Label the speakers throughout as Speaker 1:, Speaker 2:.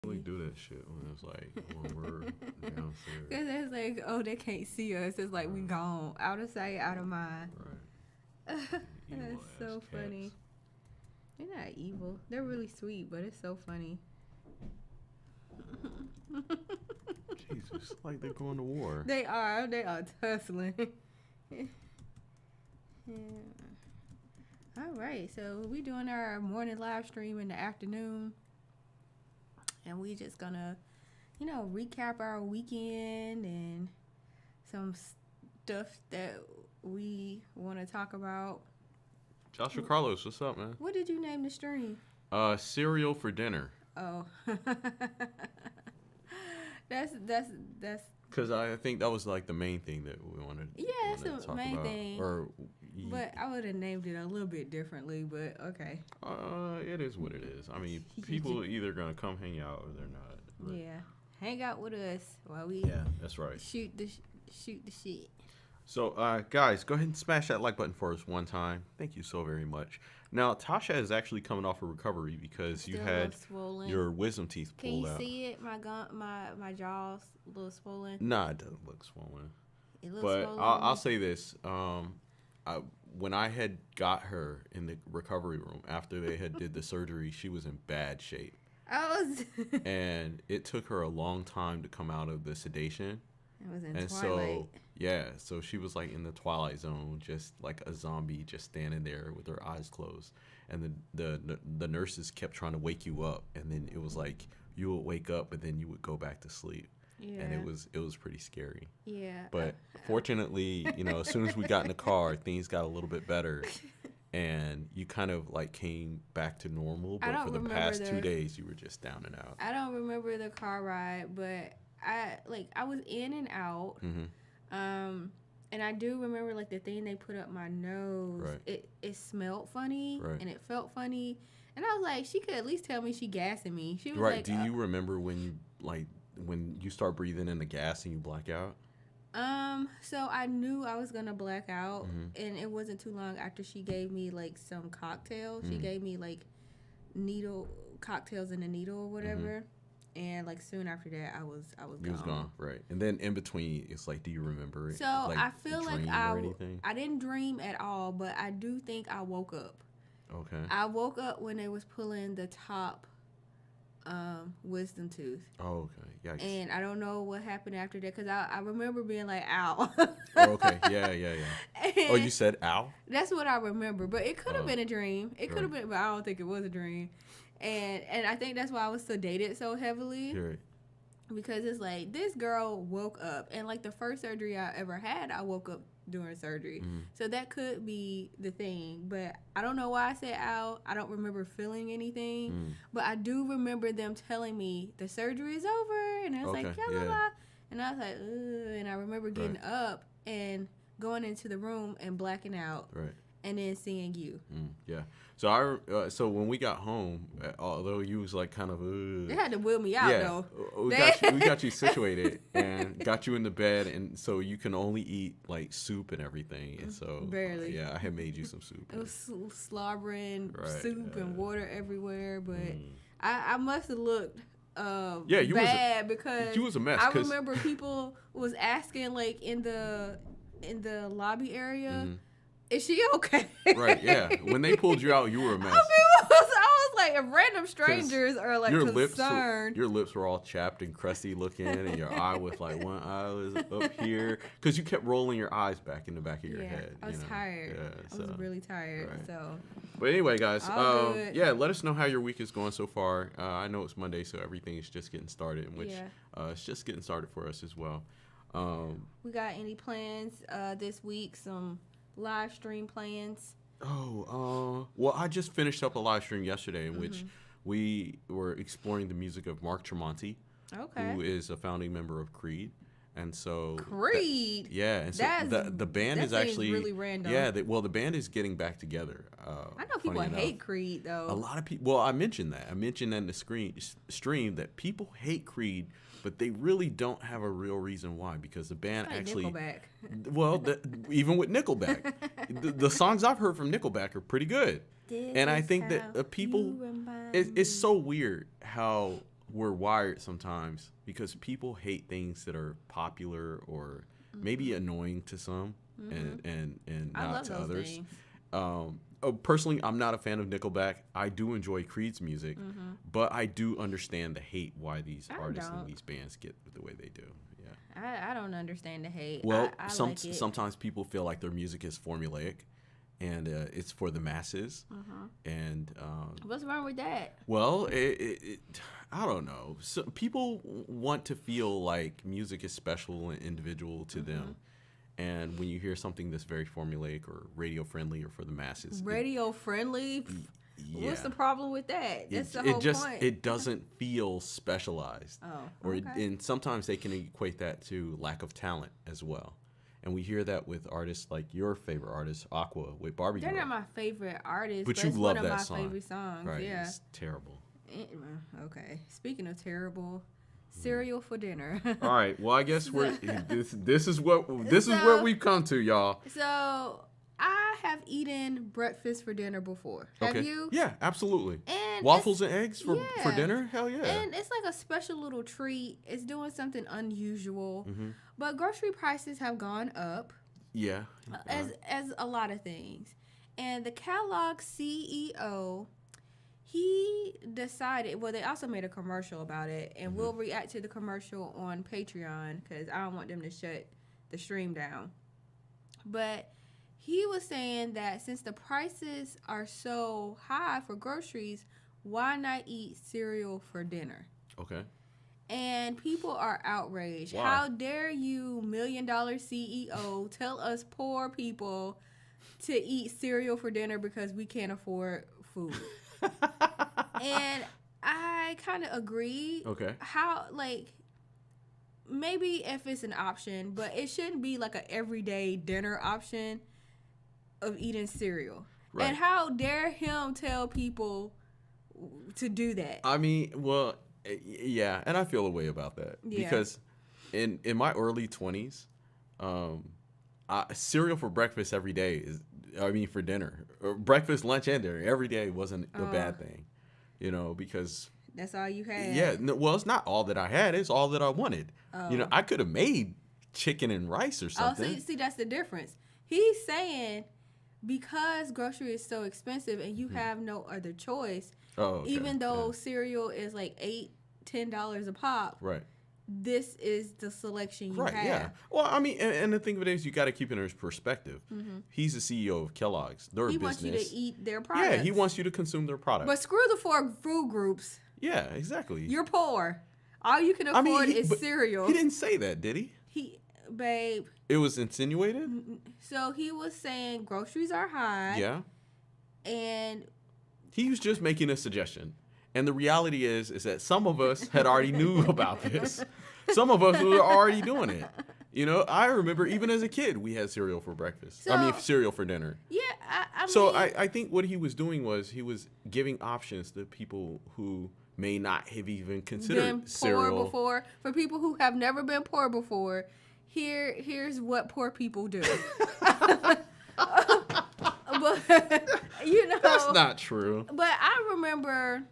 Speaker 1: Really do that shit when it's like when we're downstairs.
Speaker 2: Because it's like, oh, they can't see us. It's like we gone. Out of sight, out of mind.
Speaker 1: Right.
Speaker 2: That's so funny. They're not evil. They're really sweet, but it's so funny.
Speaker 1: Jesus, like they're going to war.
Speaker 2: They are. They are tussling. Yeah. All right. So we doing our morning live stream in the afternoon. And we just gonna, recap our weekend and some stuff that we want to talk about.
Speaker 1: Joshua Carlos, what's up, man?
Speaker 2: What did you name the stream?
Speaker 1: Cereal for dinner.
Speaker 2: Oh. that's
Speaker 1: Because I think that was like the main thing that we wanted.
Speaker 2: Yeah, that's the main thing. But I would have named it a little bit differently, but okay.
Speaker 1: It is what it is. I mean, people are either gonna come hang out or they're not. But.
Speaker 2: Yeah, hang out with us while we.
Speaker 1: Yeah, that's right.
Speaker 2: Shoot the shit.
Speaker 1: So, guys, go ahead and smash that like button for us one time. Thank you so very much. Now, Tasha is actually coming off a recovery because you had your wisdom teeth pulled out.
Speaker 2: Can you see it? My jaw's a little swollen.
Speaker 1: Nah, it doesn't look swollen.
Speaker 2: It looks
Speaker 1: but
Speaker 2: swollen.
Speaker 1: I'll say this. When I had got her in the recovery room after they had did the surgery, she was in bad shape. And it took her a long time to come out of the sedation.
Speaker 2: It was in
Speaker 1: and
Speaker 2: twilight.
Speaker 1: So she was like in the twilight zone, just like a zombie, just standing there with her eyes closed. And the nurses kept trying to wake you up, and then it was like you would wake up, but then you would go back to sleep. Yeah. And it was pretty scary.
Speaker 2: Yeah.
Speaker 1: But fortunately, as soon as we got in the car, things got a little bit better. And you kind of like came back to normal. But for the past 2 days, you were just down and out.
Speaker 2: I don't remember the car ride, but I was in and out.
Speaker 1: Mm-hmm.
Speaker 2: And I do remember like the thing they put up my nose. Right. It smelled funny. Right. And it felt funny. And I was like, she could at least tell me she gassing me. She was
Speaker 1: right.
Speaker 2: Like,
Speaker 1: do you remember when you start breathing in the gas and you black out?
Speaker 2: So I knew I was gonna black out, and it wasn't too long after she gave me like some cocktails. She gave me like needle cocktails in a needle or whatever, and like soon after that I was gone.
Speaker 1: You was gone, right? And then in between, it's like, do you remember it?
Speaker 2: So
Speaker 1: like,
Speaker 2: I feel like I didn't dream at all, but I do think I woke up.
Speaker 1: Okay.
Speaker 2: I woke up when they was pulling the top wisdom tooth.
Speaker 1: Oh, okay. Yikes.
Speaker 2: And I don't know what happened after that, because I remember being like, ow.
Speaker 1: Oh, okay. Yeah. Oh, you said ow?
Speaker 2: That's what I remember, but it could have been a dream. It could have been, but I don't think it was a dream. And I think that's why I was sedated so heavily.
Speaker 1: Right.
Speaker 2: Because it's like, this girl woke up, and like the first surgery I ever had, I woke up during surgery. So that could be the thing, but I don't know why I said ow. I don't remember feeling anything, but I do remember them telling me the surgery is over, and I was like, and I was like, ugh, and I remember getting up and going into the room and blacking out, and then seeing you.
Speaker 1: Yeah. So so when we got home, although you was like kind of,
Speaker 2: they had to wheel me out though.
Speaker 1: We got you situated and got you in the bed, and so you can only eat like soup and everything, and so
Speaker 2: barely.
Speaker 1: I had made you some soup.
Speaker 2: It was slobbering soup and water everywhere, but I must have looked bad because
Speaker 1: you was a mess.
Speaker 2: I remember people was asking like in the lobby area. Is she okay?
Speaker 1: Right, yeah. When they pulled you out, you were a mess.
Speaker 2: I was like, if random strangers are like concerned.
Speaker 1: Your lips were all chapped and crusty looking, and your eye was like, one eye was up here. Because you kept rolling your eyes back in the back of your head.
Speaker 2: I was tired. Yeah, I was really tired. Right. So.
Speaker 1: But anyway, guys, let us know how your week is going so far. I know it's Monday, so everything is just getting started, which it's just getting started for us as well.
Speaker 2: We got any plans this week? Some live stream plans?
Speaker 1: Well, I just finished up a live stream yesterday in which we were exploring the music of Mark Tremonti, who is a founding member of Creed. And so
Speaker 2: Creed,
Speaker 1: and so the band is actually
Speaker 2: really random.
Speaker 1: Yeah, the band is getting back together.
Speaker 2: I know people hate Creed though.
Speaker 1: A lot of people. Well, I mentioned that. in the stream that people hate Creed, but they really don't have a real reason why, because the band actually.
Speaker 2: Nickelback.
Speaker 1: Well, even with Nickelback, the songs I've heard from Nickelback are pretty good, and I think that people. It's so weird how we're wired sometimes because people hate things that are popular or maybe annoying to some and
Speaker 2: I
Speaker 1: not
Speaker 2: love
Speaker 1: to
Speaker 2: those
Speaker 1: others.
Speaker 2: things.
Speaker 1: Personally, I'm not a fan of Nickelback. I do enjoy Creed's music, but I do understand the hate why these artists and these bands get the way they do. Yeah.
Speaker 2: I don't understand the hate.
Speaker 1: Well,
Speaker 2: I like it.
Speaker 1: sometimes people feel like their music is formulaic, and it's for the masses. And
Speaker 2: What's wrong with that?
Speaker 1: well, I don't know. So people want to feel like music is special and individual to them. And when you hear something that's very formulaic or radio friendly or for the masses,
Speaker 2: Radio friendly?
Speaker 1: yeah,
Speaker 2: What's the problem with that? That's the whole point.
Speaker 1: it doesn't feel specialized.
Speaker 2: Oh,
Speaker 1: Or
Speaker 2: okay.
Speaker 1: and sometimes they can equate that to lack of talent as well. And we hear that with artists like your favorite artist, Aqua, with Barbie
Speaker 2: They're
Speaker 1: Girl.
Speaker 2: not my favorite artist,
Speaker 1: But
Speaker 2: but
Speaker 1: you
Speaker 2: it's
Speaker 1: love
Speaker 2: one of
Speaker 1: that
Speaker 2: my
Speaker 1: song.
Speaker 2: favorite songs.
Speaker 1: Right?
Speaker 2: Yeah.
Speaker 1: It's terrible.
Speaker 2: Okay. Speaking of terrible, cereal for dinner.
Speaker 1: All right. Well, I guess this is what we've come to, y'all.
Speaker 2: So I have eaten breakfast for dinner before. Have you?
Speaker 1: Yeah, absolutely.
Speaker 2: And
Speaker 1: Waffles and eggs for
Speaker 2: yeah.
Speaker 1: dinner? Hell yeah.
Speaker 2: And it's like a special little treat. It's doing something unusual.
Speaker 1: Mm-hmm.
Speaker 2: But grocery prices have gone up,
Speaker 1: Yeah.
Speaker 2: as a lot of things. And the Kellogg CEO, he decided, well, they also made a commercial about it, and we'll react to the commercial on Patreon because I don't want them to shut the stream down. But he was saying that since the prices are so high for groceries, why not eat cereal for dinner?
Speaker 1: Okay.
Speaker 2: And people are outraged.
Speaker 1: Why?
Speaker 2: How dare you, $1 million CEO, tell us poor people to eat cereal for dinner because we can't afford food? And I kind of agree.
Speaker 1: Okay.
Speaker 2: How, like, maybe if it's an option, but it shouldn't be like an everyday dinner option of eating cereal.
Speaker 1: Right.
Speaker 2: And how dare him tell people to do that?
Speaker 1: I mean, well, yeah, and I feel a way about that because in my early 20s, cereal for breakfast every day for dinner, or breakfast, lunch, and dinner every day wasn't a bad thing, because
Speaker 2: That's all you had?
Speaker 1: yeah, no, well, it's not all that I had; it's all that I wanted.
Speaker 2: Oh.
Speaker 1: I could have made chicken and rice or something.
Speaker 2: Oh, see, that's the difference. He's saying because grocery is so expensive and you have no other choice, even though cereal is like $8-10 a pop,
Speaker 1: right?
Speaker 2: This is the selection you
Speaker 1: right,
Speaker 2: have.
Speaker 1: yeah. Well, I mean, and the thing of it is, you got to keep it in his perspective. He's the CEO of Kellogg's. They're a
Speaker 2: He
Speaker 1: business.
Speaker 2: wants you to eat their products.
Speaker 1: Yeah, he wants you to consume their product.
Speaker 2: But screw the four food groups.
Speaker 1: Yeah, exactly.
Speaker 2: You're poor. All you can afford is
Speaker 1: but
Speaker 2: cereal.
Speaker 1: He didn't say that, did he?
Speaker 2: Babe.
Speaker 1: It was insinuated?
Speaker 2: So he was saying groceries are high.
Speaker 1: Yeah.
Speaker 2: And
Speaker 1: He was just making a suggestion. And the reality is that some of us had already knew about this. Some of us were already doing it. I remember even as a kid, we had cereal for breakfast. Cereal for dinner.
Speaker 2: Yeah,
Speaker 1: I think what he was doing was he was giving options to people who may not have even considered
Speaker 2: been
Speaker 1: cereal
Speaker 2: poor before. For people who have never been poor before, here's what poor people do. But
Speaker 1: That's not true.
Speaker 2: But I remember,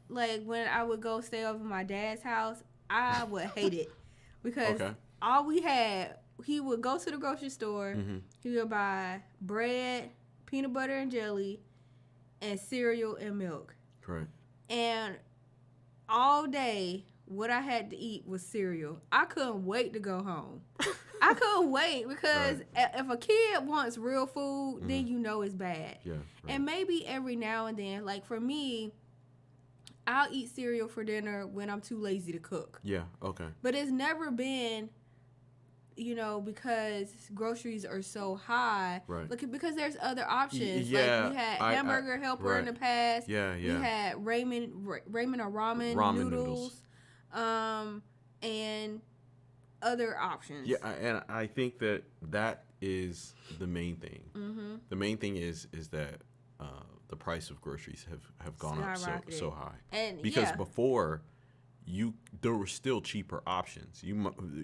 Speaker 2: like, when I would go stay over my dad's house, I would hate it because all we had, he would go to the grocery store, he would buy bread, peanut butter and jelly, and cereal and milk.
Speaker 1: Correct.
Speaker 2: And all day, what I had to eat was cereal. I couldn't wait to go home. I couldn't wait because if a kid wants real food, then it's bad.
Speaker 1: Yeah. Right.
Speaker 2: And maybe every now and then, like for me, I'll eat cereal for dinner when I'm too lazy to cook.
Speaker 1: Yeah, okay.
Speaker 2: But it's never been, because groceries are so high.
Speaker 1: Right.
Speaker 2: Look, because there's other options.
Speaker 1: Yeah,
Speaker 2: like we had Hamburger Helper in the past.
Speaker 1: Yeah, yeah.
Speaker 2: We had ramen or ramen noodles. And other options.
Speaker 1: Yeah, and I think that is the main thing. Mm-hmm. The main thing is that the price of groceries have gone up so high.
Speaker 2: And
Speaker 1: because before there were still cheaper options.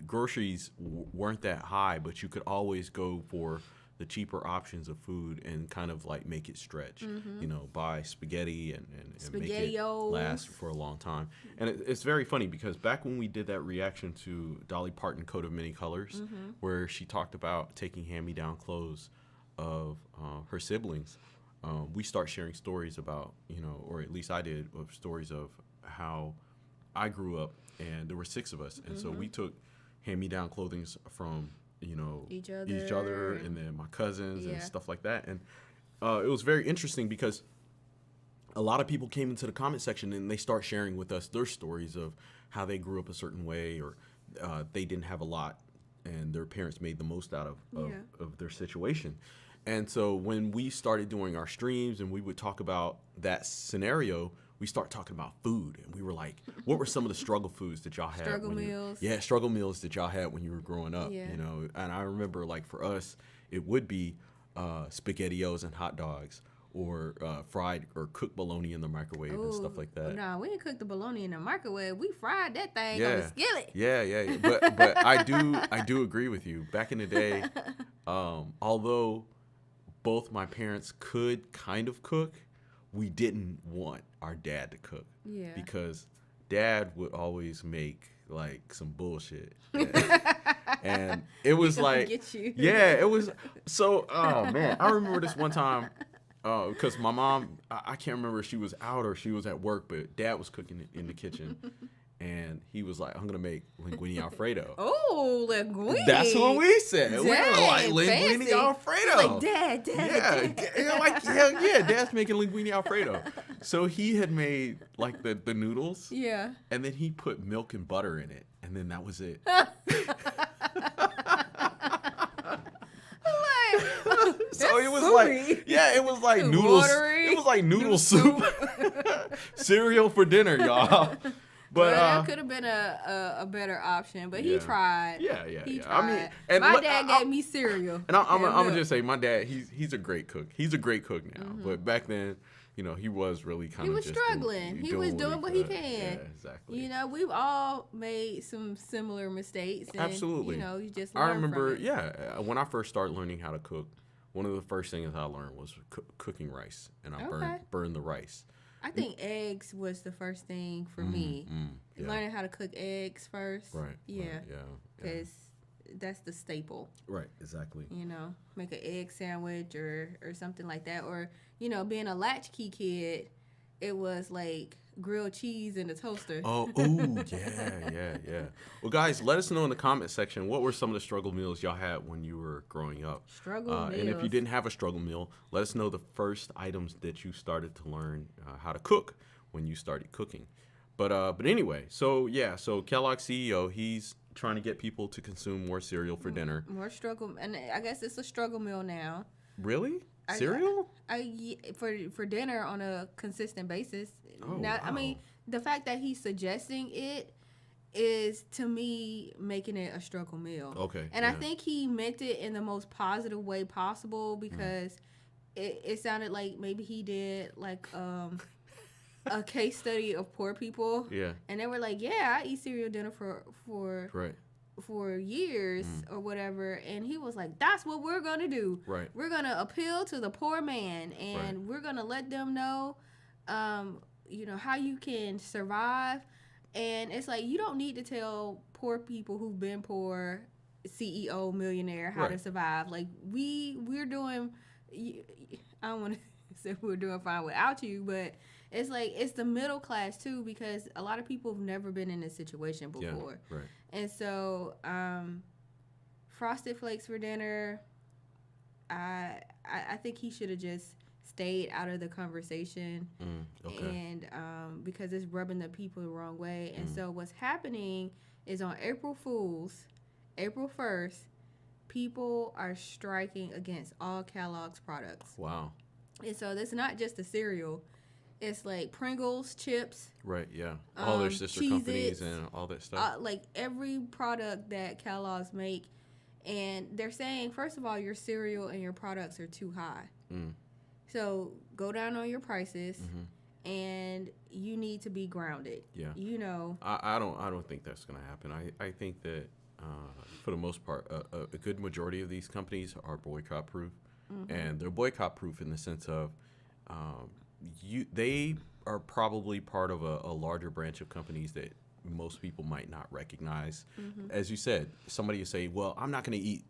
Speaker 1: Groceries weren't that high, but you could always go for the cheaper options of food and kind of like make it stretch.
Speaker 2: Mm-hmm.
Speaker 1: You know, buy spaghetti and make it
Speaker 2: SpaghettiOs.
Speaker 1: last for a long time. And it's very funny because back when we did that reaction to Dolly Parton Coat of Many Colors, where she talked about taking hand-me-down clothes of her siblings, we start sharing stories about, you know, or at least I did, of stories of how I grew up, and there were 6 of us, and so we took hand-me-down clothing from, you know, each other, and then my cousins and stuff like that. And it was very interesting because a lot of people came into the comment section and they start sharing with us their stories of how they grew up a certain way, or they didn't have a lot and their parents made the most out of their situation. And so when we started doing our streams and we would talk about that scenario, we start talking about food, and we were like, what were some of the struggle foods that y'all had?
Speaker 2: Struggle meals.
Speaker 1: Struggle meals that y'all had when you were growing up,
Speaker 2: Yeah.
Speaker 1: you know? And I remember, like, for us, it would be SpaghettiOs and hot dogs, or fried or cooked bologna in the microwave and stuff like that.
Speaker 2: No, we didn't cook the bologna in the microwave. We fried that thing on the skillet.
Speaker 1: Yeah. But I do agree with you. Back in the day, although both my parents could kind of cook, we didn't want our dad to cook. Yeah. Because dad would always make like some bullshit. And it was like, yeah, it was so, oh man, I remember this one time, because my mom, I can't remember if she was out or she was at work, but dad was cooking in the kitchen. And he was like, I'm going to make linguine Alfredo.
Speaker 2: Oh, linguine.
Speaker 1: That's what we said.
Speaker 2: Dang,
Speaker 1: we were like, linguine
Speaker 2: fancy.
Speaker 1: Alfredo.
Speaker 2: Like, Dad.
Speaker 1: Yeah, like, hell yeah, Dad's making linguine Alfredo. So he had made, like, the noodles. Yeah. And then he put milk and butter in it. And then that was it. So it was like, yeah, it was like noodles. It was like noodle soup. Cereal for dinner, y'all. But
Speaker 2: that could have been a better option, but he tried.
Speaker 1: Yeah.
Speaker 2: Tried.
Speaker 1: I mean, and
Speaker 2: my dad gave me cereal.
Speaker 1: And I'm gonna just say, my dad, he's a great cook. He's a great cook now. But back then, you know, he was really kind of.
Speaker 2: He was struggling. He was doing what he can.
Speaker 1: Yeah, exactly.
Speaker 2: You know, we've all made some similar mistakes. And,
Speaker 1: absolutely.
Speaker 2: You know, you just learn
Speaker 1: I remember,
Speaker 2: from it.
Speaker 1: when I first started learning how to cook, one of the first things I learned was cooking rice, and I burned the rice.
Speaker 2: I think eggs was the first thing for me. Learning how to cook eggs first.
Speaker 1: Right.
Speaker 2: Yeah. Because that's the staple.
Speaker 1: Right. Exactly.
Speaker 2: You know, make an egg sandwich or something like that. Or, you know, being a latchkey kid, it was like grilled cheese in the toaster. Yeah. Well, guys, let us know in the comment section, what were some of the struggle meals y'all had when you were growing up? Struggle meals.
Speaker 1: And if you didn't have a struggle meal, let us know the first items that you started to learn how to cook when you started cooking. But anyway, so Kellogg CEO, he's trying to get people to consume more cereal for dinner.
Speaker 2: More struggle, and I guess it's a struggle meal now.
Speaker 1: Really? Cereal?
Speaker 2: For dinner on a consistent basis.
Speaker 1: Oh,
Speaker 2: now,
Speaker 1: wow.
Speaker 2: I mean, the fact that he's suggesting it is, to me, making it a struggle meal.
Speaker 1: Okay.
Speaker 2: And I think he meant it in the most positive way possible, because it sounded like maybe he did like a case study of poor people. Yeah. And they were like, yeah, I eat cereal dinner for years or whatever. And he was like, that's what we're going to do. Right. We're going to appeal to the poor man, and we're going to let them know, you know, how you can survive. And it's like, you don't need to tell poor people who've been poor, CEO, millionaire, how to survive. Like, we're doing, I don't want to say we're doing fine without you, but it's like, it's the middle class too, because a lot of people have never been in this situation before. Yeah, right. And so, Frosted Flakes for dinner, I think he should have just stayed out of the conversation. And because it's rubbing the people the wrong way. And so what's happening is, on April 1st, people are striking against all Kellogg's products. Wow. And so that's not just the cereal. It's like Pringles, chips. Right, yeah. All their sister companies and all that stuff. Like every product that Kellogg's make. And they're saying, first of all, your cereal and your products are too high. So go down on your prices, and you need to be grounded. Yeah. You know.
Speaker 1: I don't think that's going to happen. I think that for the most part, a good majority of these companies are boycott proof, and they're boycott proof in the sense of they are probably part of a larger branch of companies that most people might not recognize. As you said, somebody will say, well, I'm not going to eat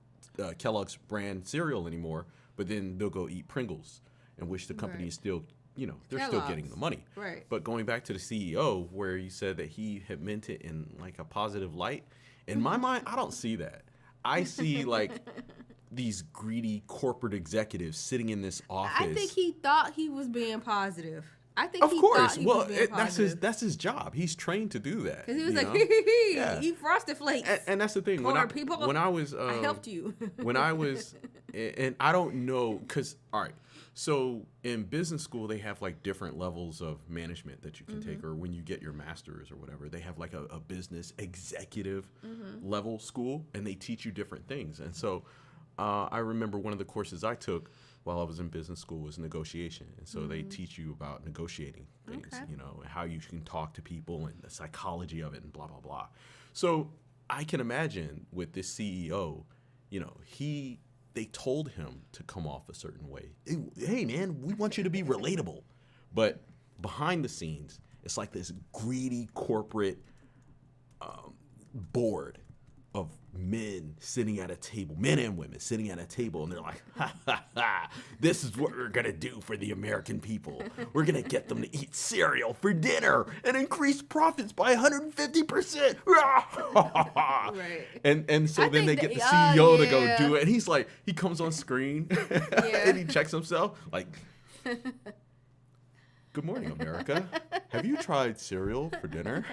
Speaker 1: Kellogg's brand cereal anymore, but then they'll go eat Pringles, in which the company is still, they're
Speaker 2: Kellogg's.
Speaker 1: still getting the money.
Speaker 2: Right.
Speaker 1: But going back to the CEO, where you said that he had meant it in like a positive light, in my mind, I don't see that. I see like these greedy corporate executives sitting in this office.
Speaker 2: I think he thought he was being positive. I think
Speaker 1: Of
Speaker 2: he
Speaker 1: course.
Speaker 2: thought he
Speaker 1: Well,
Speaker 2: was being positive.
Speaker 1: that's his job. He's trained to do that.
Speaker 2: Because he was like,
Speaker 1: Yeah.
Speaker 2: eat Frosted Flakes.
Speaker 1: And that's the thing.
Speaker 2: Poor people,
Speaker 1: when I was,
Speaker 2: I helped you.
Speaker 1: when I was, and I don't know, because all right. So in business school, they have like different levels of management that you can take, or when you get your master's or whatever, they have like a business executive level school, and they teach you different things. And so I remember one of the courses I took while I was in business school was negotiation. And so they teach you about negotiating things, how you can talk to people and the psychology of it and blah, blah, blah. So I can imagine with this CEO, they told him to come off a certain way. Hey, man, we want you to be relatable. But behind the scenes, it's like this greedy corporate board of men sitting at a table, men and women sitting at a table, and they're like, ha, ha, ha, this is what we're going to do for the American people. We're going to get them to eat cereal for dinner and increase profits by 150%.
Speaker 2: Right.
Speaker 1: And so
Speaker 2: I
Speaker 1: then they
Speaker 2: think
Speaker 1: get the CEO to go
Speaker 2: yeah.
Speaker 1: do it, and he's like, he comes on screen and he checks himself like, good morning, America. Have you tried cereal for dinner?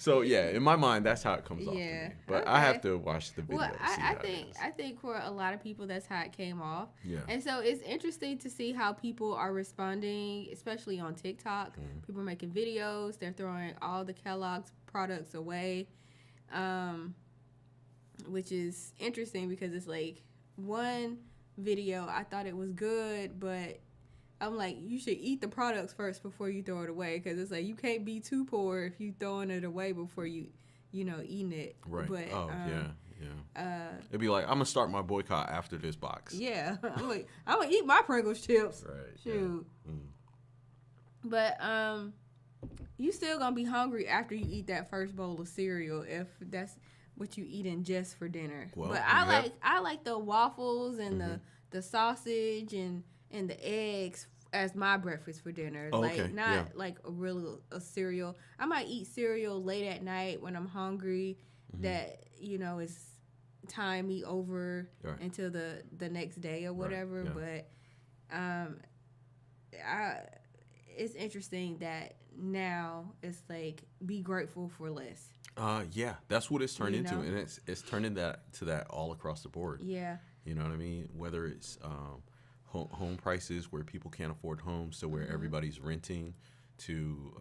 Speaker 1: So yeah, in my mind, that's how it comes off to me. But I have to watch the video to see how it is.
Speaker 2: I think for a lot of people, that's how it came off.
Speaker 1: Yeah.
Speaker 2: And so it's interesting to see how people are responding, especially on TikTok. People are making videos. They're throwing all the Kellogg's products away, which is interesting because it's like one video, I thought it was good, but I'm like, you should eat the products first before you throw it away, because it's like you can't be too poor if you throwing it away before you eating it.
Speaker 1: Right.
Speaker 2: But,
Speaker 1: yeah. It'd be like, I'm gonna start my boycott after this box.
Speaker 2: Yeah. I'm like, I'm gonna eat my Pringles chips.
Speaker 1: Right.
Speaker 2: Shoot.
Speaker 1: Yeah.
Speaker 2: But you still gonna be hungry after you eat that first bowl of cereal if that's what you eating just for dinner.
Speaker 1: Well,
Speaker 2: but I like the waffles and the sausage and the eggs as my breakfast for dinner.
Speaker 1: Oh,
Speaker 2: like
Speaker 1: okay.
Speaker 2: not like a cereal. I might eat cereal late at night when I'm hungry. That is time me over until the next day or whatever.
Speaker 1: Right.
Speaker 2: Yeah. But it's interesting that now it's like be grateful for less.
Speaker 1: Yeah, that's what it's turned into, and it's turning to that all across the board.
Speaker 2: Yeah.
Speaker 1: You know what I mean? Whether it's home prices where people can't afford homes, to where everybody's renting, to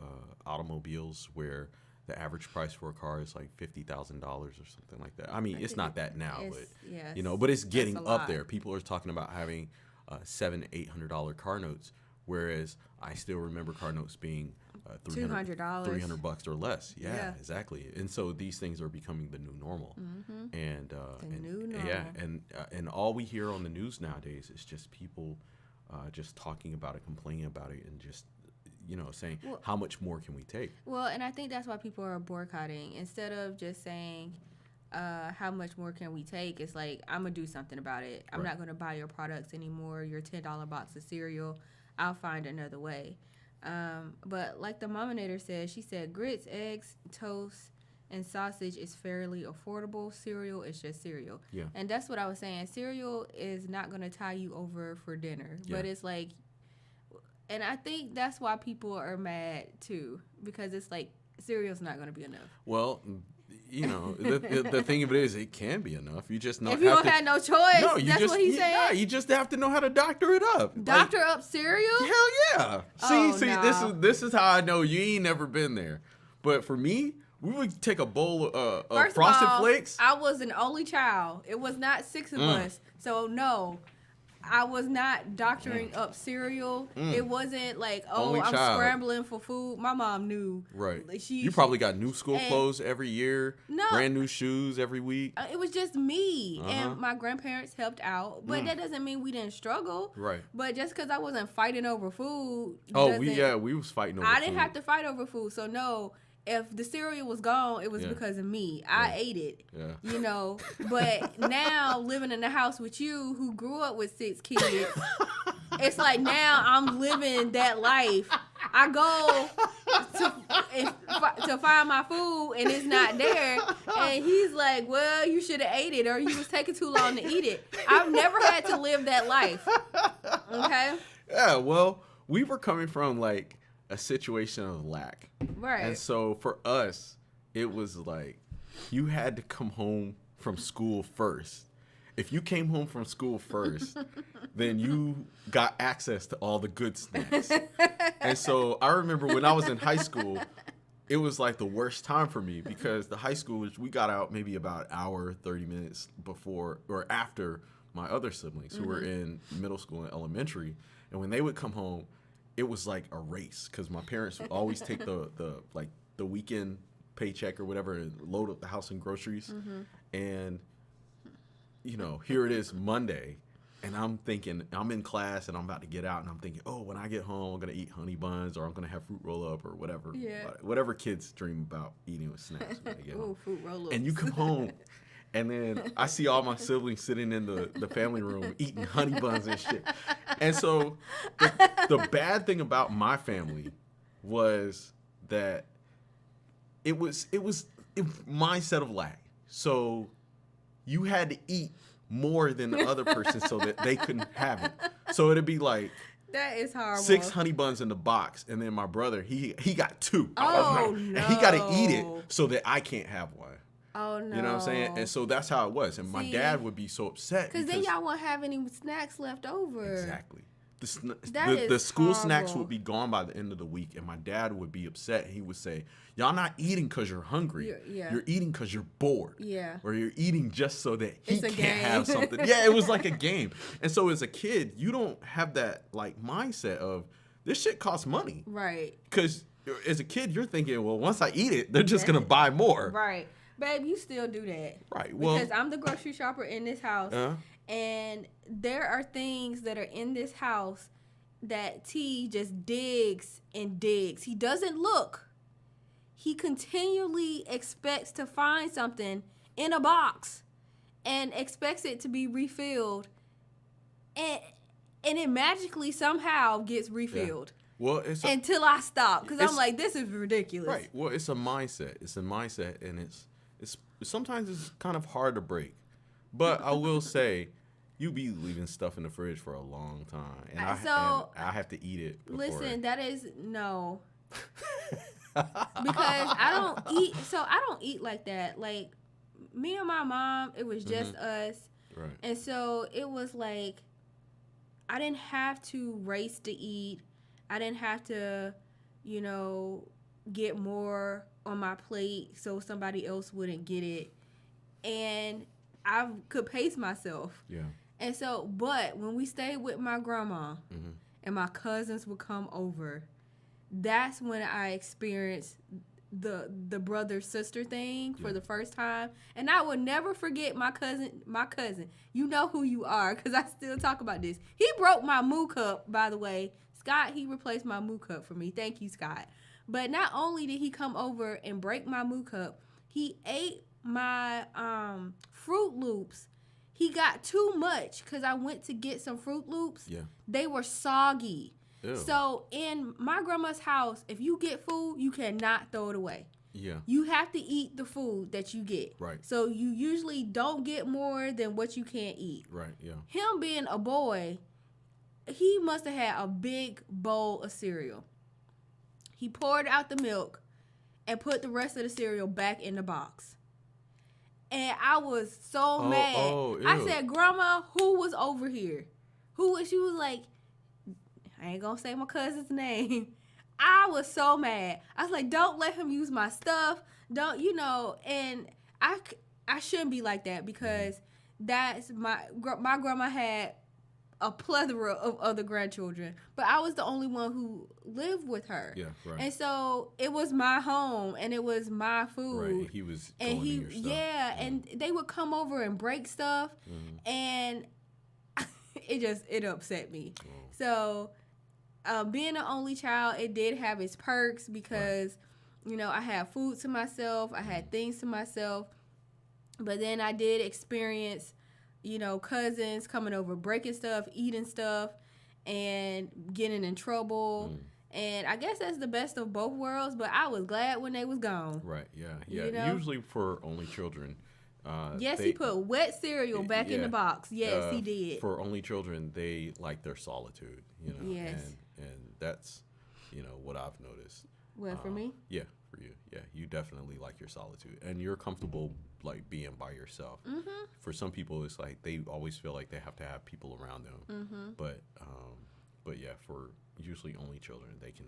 Speaker 1: automobiles where the average price for a car is like $50,000 or something like that. I mean, it's not that now, but but it's getting up there. People are talking about having $700-800 car notes, whereas I still remember car notes being
Speaker 2: $200,
Speaker 1: $300 or less. Yeah, exactly. And so these things are becoming the new normal. And
Speaker 2: new normal.
Speaker 1: Yeah, and all we hear on the news nowadays is just people just talking about it, complaining about it, and just saying, how much more can we take?
Speaker 2: Well, and I think that's why people are boycotting. Instead of just saying, how much more can we take? It's like, I'm going to do something about it. I'm not going to buy your products anymore, your $10 box of cereal. I'll find another way. But like the Mominator said, she said grits, eggs, toast, and sausage is fairly affordable. Cereal is just cereal.
Speaker 1: Yeah.
Speaker 2: And that's what I was saying. Cereal is not going to tie you over for dinner. Yeah. But it's like, and I think that's why people are mad too, because it's like cereal's not going to be enough.
Speaker 1: Well, the thing of it is, it can be enough. You just
Speaker 2: if you don't have no choice.
Speaker 1: No,
Speaker 2: what he's saying.
Speaker 1: Yeah, you just have to know how to doctor it up.
Speaker 2: Doctor up cereal?
Speaker 1: Hell yeah! See, this is how I know you ain't never been there. But for me, we would take a bowl of Frosted Flakes.
Speaker 2: I was an only child. It was not 6 of us. So no, I was not doctoring up cereal. It wasn't like, oh,
Speaker 1: Only
Speaker 2: I'm
Speaker 1: child.
Speaker 2: scrambling for food. My mom knew.
Speaker 1: Right.
Speaker 2: She
Speaker 1: You probably got new school
Speaker 2: and-
Speaker 1: clothes every year.
Speaker 2: No.
Speaker 1: Brand new shoes every week.
Speaker 2: It was just me,
Speaker 1: Uh-huh.
Speaker 2: and my grandparents helped out, but that doesn't mean we didn't struggle.
Speaker 1: Right.
Speaker 2: But just because I wasn't fighting over food,
Speaker 1: Oh, we was fighting over
Speaker 2: I didn't
Speaker 1: food.
Speaker 2: have to fight over food. So no, if the cereal was gone, it was
Speaker 1: Yeah.
Speaker 2: because of me. I ate it.
Speaker 1: Yeah.
Speaker 2: You know. But now living in the house with you, who grew up with 6 kids, it's like now I'm living that life. I go to find my food and it's not there, and he's like, "Well, you should have ate it, or you was taking too long to eat it." I've never had to live that life. Okay.
Speaker 1: Yeah. Well, we were coming from like a situation of lack,
Speaker 2: Right.
Speaker 1: and so for us, it was like you had to come home from school first. If you came home from school first, then you got access to all the good snacks. And so I remember when I was in high school, it was like the worst time for me because the high schoolers, we got out maybe about an hour, 30 minutes before or after my other siblings who were in middle school and elementary. And when they would come home, it was like a race because my parents would always take the weekend paycheck or whatever and load up the house in groceries. And you know, here it is Monday, and I'm thinking, I'm in class, and I'm about to get out, and I'm thinking, oh, when I get home, I'm going to eat honey buns, or I'm going to have fruit roll-up, or whatever.
Speaker 2: Yeah.
Speaker 1: Whatever kids dream about eating with snacks when they get home.
Speaker 2: Ooh, fruit roll-ups.
Speaker 1: And you come home, and then I see all my siblings sitting in the family room eating honey buns and shit. And so the bad thing about my family was that it was my set of lack. So you had to eat more than the other person so that they couldn't have it. So it'd be like
Speaker 2: that is horrible.
Speaker 1: 6 honey buns in the box, and then my brother he got 2.
Speaker 2: Oh,
Speaker 1: And he got to eat it
Speaker 2: no.
Speaker 1: so that I can't have one.
Speaker 2: Oh no.
Speaker 1: You know what I'm saying? And so that's how it was. And my
Speaker 2: See?
Speaker 1: dad would be so upset
Speaker 2: Because then y'all won't have any snacks left over.
Speaker 1: exactly.
Speaker 2: That
Speaker 1: The
Speaker 2: is
Speaker 1: school snacks
Speaker 2: horrible.
Speaker 1: would be gone by the end of the week, and my dad would be upset. He would say, "Y'all not eating because you're hungry.
Speaker 2: Yeah.
Speaker 1: You're eating because you're bored.
Speaker 2: Yeah.
Speaker 1: Or you're eating just so that he
Speaker 2: It's a
Speaker 1: can't
Speaker 2: game.
Speaker 1: have something." Yeah, it was like a game. And so as a kid, you don't have that like mindset of this shit costs money.
Speaker 2: Right.
Speaker 1: Because as a kid, you're thinking, well, once I eat it, they're just gonna buy more.
Speaker 2: Right. Babe, you still do that.
Speaker 1: Right. Well,
Speaker 2: Because I'm the grocery shopper in this house. And there are things that are in this house that T just digs and digs. He doesn't look. He continually expects to find something in a box and expects it to be refilled. And it magically somehow gets refilled.
Speaker 1: well, it's
Speaker 2: Until I stop. Because I'm
Speaker 1: it's-
Speaker 2: like, this is ridiculous.
Speaker 1: right. Well, it's a mindset. It's a mindset, and it's sometimes it's kind of hard to break. But I will say, you be leaving stuff in the fridge for a long time, and I have to eat it.
Speaker 2: Listen, that is no. Because I don't eat like that. Like me and my mom, it was just us.
Speaker 1: Right.
Speaker 2: And so it was like I didn't have to race to eat. I didn't have to, get more on my plate so somebody else wouldn't get it. And I could pace myself.
Speaker 1: Yeah.
Speaker 2: And so, but when we stayed with my grandma and my cousins would come over, that's when I experienced the brother sister thing for the first time. And I will never forget my cousin. You know who you are because I still talk about this. He broke my moo cup, by the way. Scott, he replaced my moo cup for me. Thank you, Scott. But not only did he come over and break my moo cup, he ate my Fruit Loops. He got too much because I went to get some Fruit Loops.
Speaker 1: Yeah.
Speaker 2: They were soggy.
Speaker 1: Ew.
Speaker 2: So in my grandma's house, if you get food, you cannot throw it away.
Speaker 1: Yeah.
Speaker 2: You have to eat the food that you get.
Speaker 1: Right.
Speaker 2: So you usually don't get more than what you can't eat.
Speaker 1: Right. Yeah.
Speaker 2: Him being a boy, he must have had a big bowl of cereal. He poured out the milk and put the rest of the cereal back in the box. And I was so mad. I said, "Grandma, who was over here? Who was?" She was like, I ain't gonna say my cousin's name. I was so mad. I was like, "Don't let him use my stuff. Don't, and I shouldn't be like that because that's my grandma had a plethora of other grandchildren, but I was the only one who lived with her.
Speaker 1: Yeah, right.
Speaker 2: And so it was my home and it was my food.
Speaker 1: Right. And he was
Speaker 2: and
Speaker 1: going in your stuff.
Speaker 2: Yeah, and they would come over and break stuff, and it upset me.
Speaker 1: Oh.
Speaker 2: So being an only child, it did have its perks because I had food to myself, I had things to myself, but then I did experience cousins coming over, breaking stuff, eating stuff, and getting in trouble. And I guess that's the best of both worlds, but I was glad when they was gone.
Speaker 1: Right, yeah. Usually for only children.
Speaker 2: Yes, he put wet cereal back in the box. Yes, he did.
Speaker 1: For only children, they like their solitude,
Speaker 2: Yes.
Speaker 1: And that's, what I've noticed.
Speaker 2: Well, for me?
Speaker 1: Yeah, for you. Yeah, you definitely like your solitude. And you're comfortable, like, being by yourself. Mm-hmm. For some people, it's like they always feel like they have to have people around them. Mm-hmm. But yeah, for usually only children, they can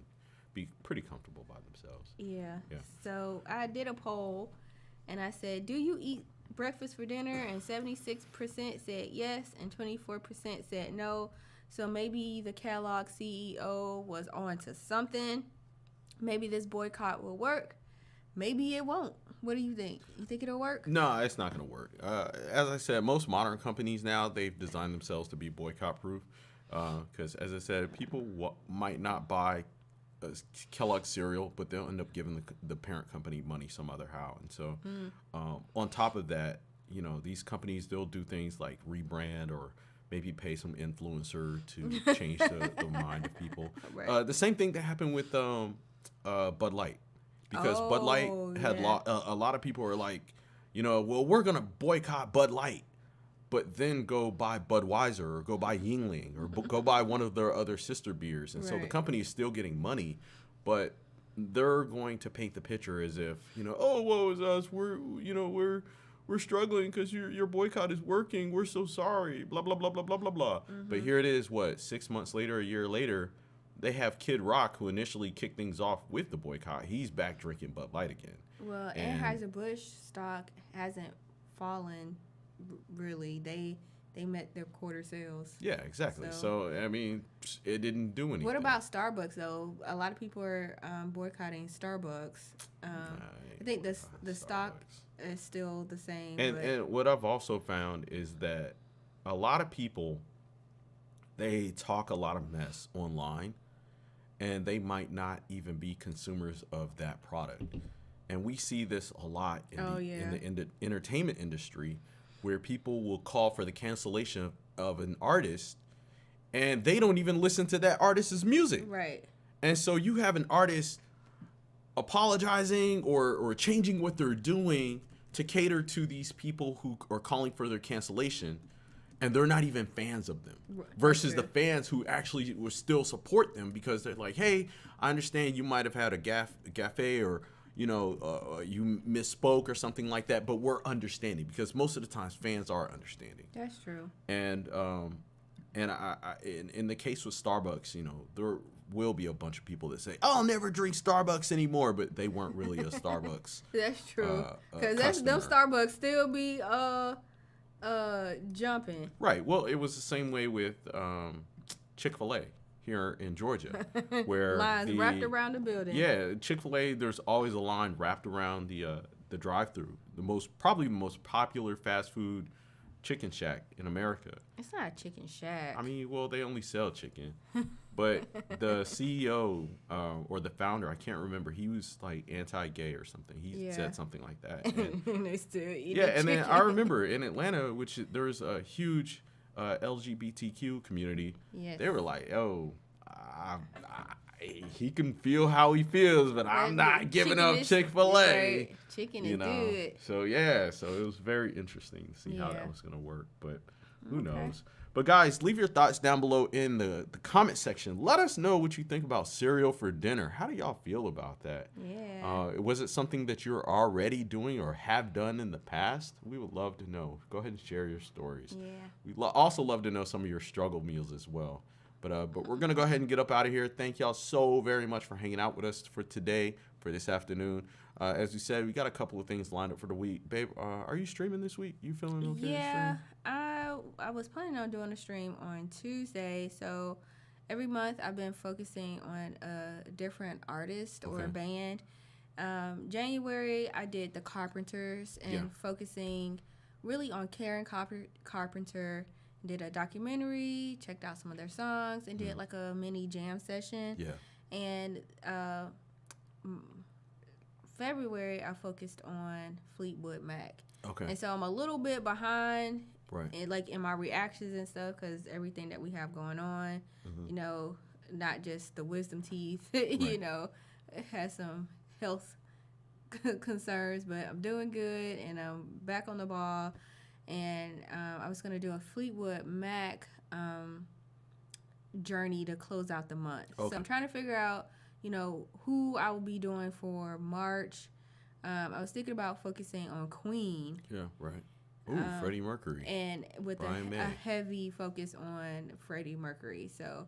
Speaker 1: be pretty comfortable by themselves.
Speaker 2: Yeah. So I did a poll, and I said, do you eat breakfast for dinner? And 76% said yes, and 24% said no. So maybe the Kellogg CEO was on to something. Maybe this boycott will work. Maybe it won't. What do you think? You think it'll work?
Speaker 1: No, it's not going to work. As I said, most modern companies now, they've designed themselves to be boycott proof. Because, as I said, people might not buy Kellogg cereal, but they'll end up giving the parent company money some other how. And so on top of that, these companies, they'll do things like rebrand or maybe pay some influencer to change the mind of people. Right. The same thing that happened with Bud Light. Because Bud Light had a lot of people are like, well, we're going to boycott Bud Light, but then go buy Budweiser or go buy Yingling or go buy one of their other sister beers. And so the company is still getting money, but they're going to paint the picture as if, oh, woe is us. We're struggling because your boycott is working. We're so sorry. Blah, blah, blah, blah, blah, blah, blah. Mm-hmm. But here it is, 6 months later, a year later, they have Kid Rock, who initially kicked things off with the boycott. He's back drinking Bud Light again.
Speaker 2: Well, Anheuser-Busch stock hasn't fallen, really. They met their quarter sales.
Speaker 1: Yeah, exactly. So, I mean, it didn't do anything.
Speaker 2: What about Starbucks, though? A lot of people are boycotting Starbucks. I think the stock is still the same.
Speaker 1: And what I've also found is that a lot of people, they talk a lot of mess online, and they might not even be consumers of that product. And we see this a lot in the entertainment industry, where people will call for the cancellation of an artist, and they don't even listen to that artist's music.
Speaker 2: Right.
Speaker 1: And so you have an artist apologizing or changing what they're doing to cater to these people who are calling for their cancellation, and they're not even fans of them. Versus the fans who actually will still support them because they're like, hey, I understand you might have had a gaffe or you misspoke or something like that, but we're understanding because most of the times fans are understanding.
Speaker 2: That's true.
Speaker 1: And I in the case with Starbucks, there will be a bunch of people that say, I'll never drink Starbucks anymore, but they weren't really a Starbucks.
Speaker 2: That's true. Because them Starbucks still be jumping.
Speaker 1: Right. Well, it was the same way with Chick-fil-A here in Georgia, where
Speaker 2: lines wrapped around the building.
Speaker 1: Yeah, Chick-fil-A. There's always a line wrapped around the drive-through. Probably the most popular fast food chicken shack in America.
Speaker 2: It's not a chicken shack.
Speaker 1: I mean, well, they only sell chicken, but the CEO or the founder, I can't remember. He was like anti-gay or something. He said something like that.
Speaker 2: And they still eat
Speaker 1: and then I remember in Atlanta, which there was a huge LGBTQ community.
Speaker 2: Yes.
Speaker 1: They were like, "Oh, he can feel how he feels, but I'm not giving up Chick-fil-A."
Speaker 2: Right. Chicken is good.
Speaker 1: So it was very interesting to see how that was going to work, but who knows. But guys, leave your thoughts down below in the comment section. Let us know what you think about cereal for dinner. How do y'all feel about that?
Speaker 2: Yeah.
Speaker 1: Was it something that you're already doing or have done in the past? We would love to know. Go ahead and share your stories.
Speaker 2: Yeah.
Speaker 1: We'd also love to know some of your struggle meals as well. But we're going to go ahead and get up out of here. Thank y'all so very much for hanging out with us for today, for this afternoon. As we said, we got a couple of things lined up for the week. Babe, are you streaming this week? You feeling okay?
Speaker 2: Yeah, I was planning on doing a stream on Tuesday. So every month I've been focusing on a different artist or a band. January I did the Carpenters and focusing really on Karen Carpenter. Did a documentary, checked out some of their songs, and did like a mini jam session. Yeah. And February I focused on Fleetwood Mac. Okay. And so I'm a little bit behind, in, like in my reactions and stuff, because everything that we have going on, you know, not just the wisdom teeth, you know, it has some health concerns, but I'm doing good and I'm back on the ball. And I was going to do a Fleetwood Mac journey to close out the month. Okay. So I'm trying to figure out, you know, who I will be doing for March. I was thinking about focusing on Queen.
Speaker 1: Yeah, right. Ooh, Freddie Mercury.
Speaker 2: And with a heavy focus on Freddie Mercury. So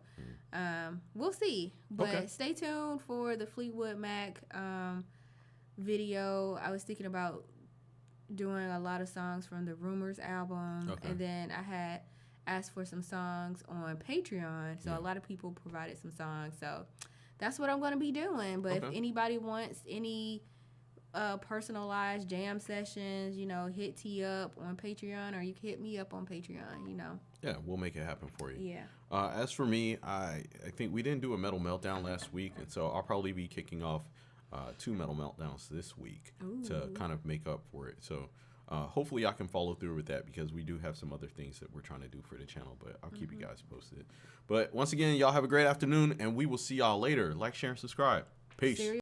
Speaker 2: we'll see. But stay tuned for the Fleetwood Mac video. I was thinking about doing a lot of songs from the Rumors album. Okay. And then I had asked for some songs on Patreon. So a lot of people provided some songs. So that's what I'm going to be doing. But if anybody wants any personalized jam sessions, you know, hit T up on Patreon, or you can hit me up on Patreon, you know.
Speaker 1: Yeah, we'll make it happen for you.
Speaker 2: Yeah.
Speaker 1: As for me, I think we didn't do a Metal Meltdown last week, and so I'll probably be kicking off 2 Metal Meltdowns this week to kind of make up for it. So hopefully I can follow through with that, because we do have some other things that we're trying to do for the channel, but I'll keep you guys posted. But once again, y'all have a great afternoon, and we will see y'all later. Like, share, and subscribe. Peace.